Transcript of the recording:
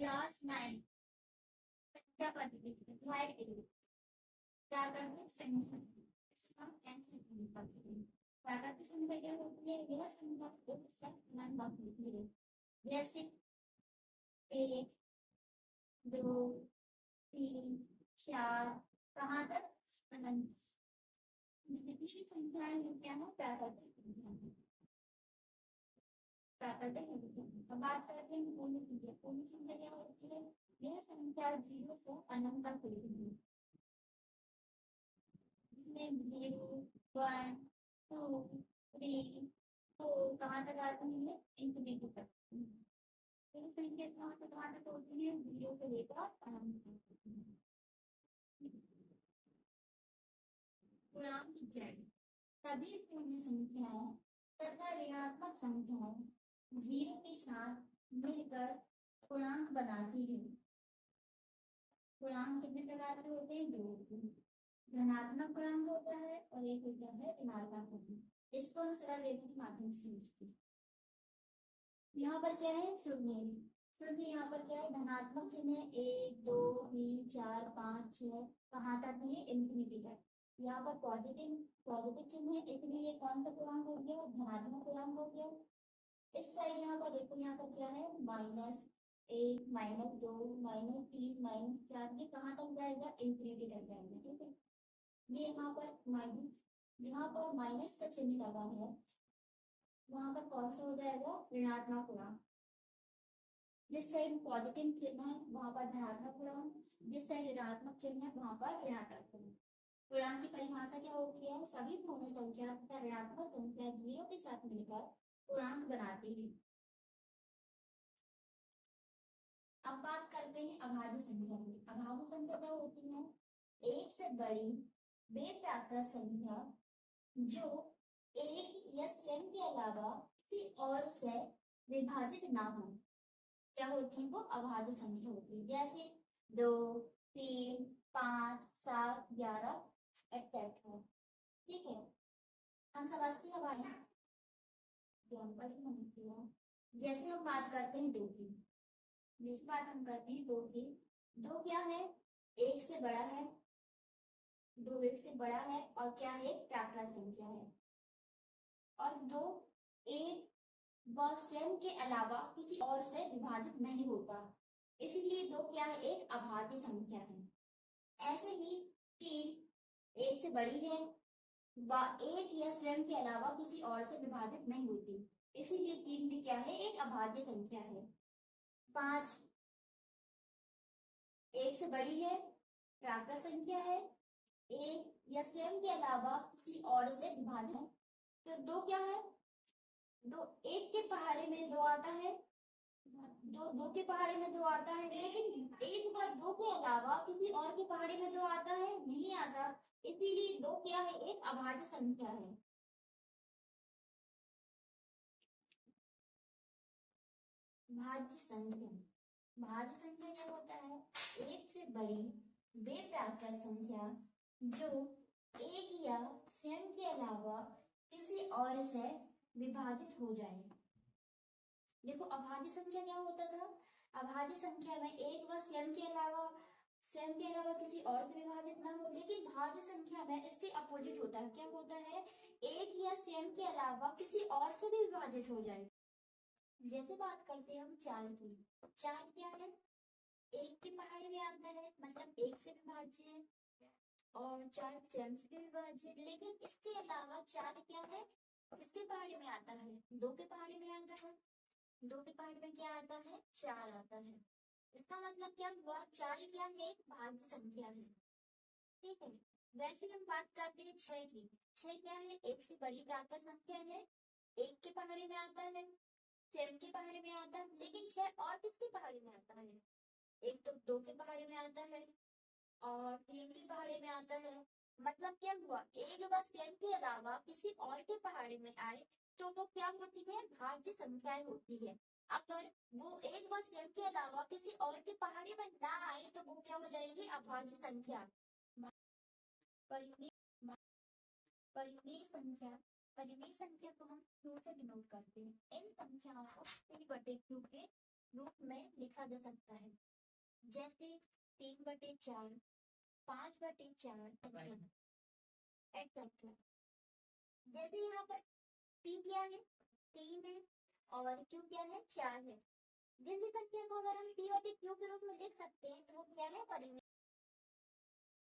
Class 9 क्या पढ़ते थे डिवाइड करिए क्या करते संख्या इसका कैंसिल करते हैं प्राकृतिक संख्या क्या होती है यह संख्या को सब मान बात होती है जैसे 1 2 3 4 कहाँ तक अनंत जितनी संख्याएं हैं क्या है प्राकृतिक संख्या है प्राकृतिक संख्या अब बात करते हैं पूर्ण संख्या क्या होती है यह संख्या 0 से अनंत तक होती है जिसमें 0 1 2 3 4 कहाँ तक आती है इंफिनिटी तक पूर्ण संख्या कहाँ तक होती है 0 से लेकर अनंत तक होती है पूर्णांक की जड़ सभी पूर्ण संख्याएं तथा ऋणात्मक संख्याएं 0 के साथ मिलकर पूर्णांक बनाती है पूर्णांक कितने प्रकार के होते हैं दो धनात्मक पूर्णांक होता है और एक होता है ऋणात्मक पूर्णांक इसको हम सरल रेखा के माध्यम से समझते हैं यहाँ पर क्या है शून्य शून्य यहाँ पर क्या है धनात्मक चिन्ह है 1 2 3 4 5 6 कहाँ तक है इंफिनिटी तक यहाँ पर पॉजिटिव पॉजिटिव चिन्ह है इसलिए ये कौन सा पूर्णांक हो गया धनात्मक पूर्णांक हो गया इस साइड यहाँ पर देखो यहाँ पर क्या है -1 -2 -3 -4 ये कहाँ तक जाएगा इंफिनिटी तक जाएगा ठीक है ये यहाँ पर माइनस का चिन्ह लगा है वहां पर कौन सा हो जाएगा ऋणात्मक पूर्णांक जिस साइड पॉजिटिव चिन्ह है वहां पर धनात्मक पूर्णांक जिस साइड ऋणात्मक चिन्ह है वहां पर ऋणात्मक पूर्णांक पूर्णांक की परिभाषा क्या होती है सभी पूर्ण संख्या तथा ऋणात्मक संख्या 0 के साथ मिलकर पूर्णांक बनाती है अब बात करते हैं अभाज्य संख्या की अभाज्य संख्या क्या होती है एक से बड़ी बेप्राकृत संख्या जो एक या स्वयं के अलावा किसी और से विभाजित ना हो क्या होती है वो अभाज्य संख्या होती है जैसे 2 3 5 7 11 एक्सेट्रा ठीक है हम समझते हैं भाई जैसे हम बात करते हैं दो की जिस बात हम करते हैं दो की दो क्या है एक से बड़ा है दो एक से बड़ा है और क्या है प्राकृत संख्या है और दो एक व स्वयं के अलावा किसी और से विभाजित नहीं होता इसलिए दो क्या है एक अभाज्य संख्या है ऐसे ही तीन एक से बड़ी है व एक या स्वयं के अलावा किसी और से विभाजित नहीं होती इसीलिए तीन भी क्या है एक अभाज्य संख्या है 5 एक से बड़ी है प्राकृत संख्या है एक या स्वयं के अलावा किसी और से विभाजित है तो दो क्या है दो एक के पहाड़े में दो आता है दो के पहाड़े में दो आता है लेकिन एक बार दो के अलावा किसी और के पहाड़े में दो आता है नहीं आता इसीलिए दो क्या है एक अभाज्य संख्या है भाज्य संख्या भाज्य संख्या क्या होता है एक से बड़ी बेप्राकृत संख्या जो एक या स्वयं के अलावा किसी और से विभाजित हो जाए देखो अभाज्य संख्या क्या होता था अभाज्य संख्या में एक व स्वयं के अलावा किसी और से विभाजित ना हो लेकिन भाज्य संख्या में इसके अपोजिट होता है क्या होता है एक या स्वयं के अलावा किसी और से भी विभाजित हो जाए जैसे बात करते हैं हम चार की चार क्या है एक के पहाड़े में आता है मतलब एक से विभाज्य है और चार स्वयं से भी विभाज्य है लेकिन इसके अलावा चार क्या है किसके पहाड़े में आता है दो के पहाड़े में आता है दो के पहाड़े में क्या आता है चार आता है इसका मतलब क्या हुआ चार क्या है एक भाज्य संख्या है ठीक है वैसे हम बात करते हैं छह की छह क्या है एक से बड़ी प्राकृत संख्या है एक के पहाड़े में आता है स्वयं के पहाड़े में आता है लेकिन छह और किसके पहाड़े में आता है एक तो दो के पहाड़े में आता है और तीन के पहाड़े में आता है मतलब क्या हुआ एक बार स्वयं के अलावा किसी और के पहाड़े में आए तो वो क्या होती है भाज्य संख्याएं होती है अगर वो एक बार स्वयं के अलावा किसी और के पहाड़े में ना आए तो वो क्या हो जाएगी अभाज्य संख्या परिमेय संख्या को हम क्यू से डिनोट करते हैं इन संख्याओं को 3/q के रूप में लिखा जा सकता है, जैसे 3/4, 5/4 एक्सेट्रा। जैसे यहाँ पर P क्या है, 3 है और Q क्या है, 4 है। जिस भी संख्या को अगर हम P और Q के रूप में लिख सकते हैं तो वो क्या है, परिमेय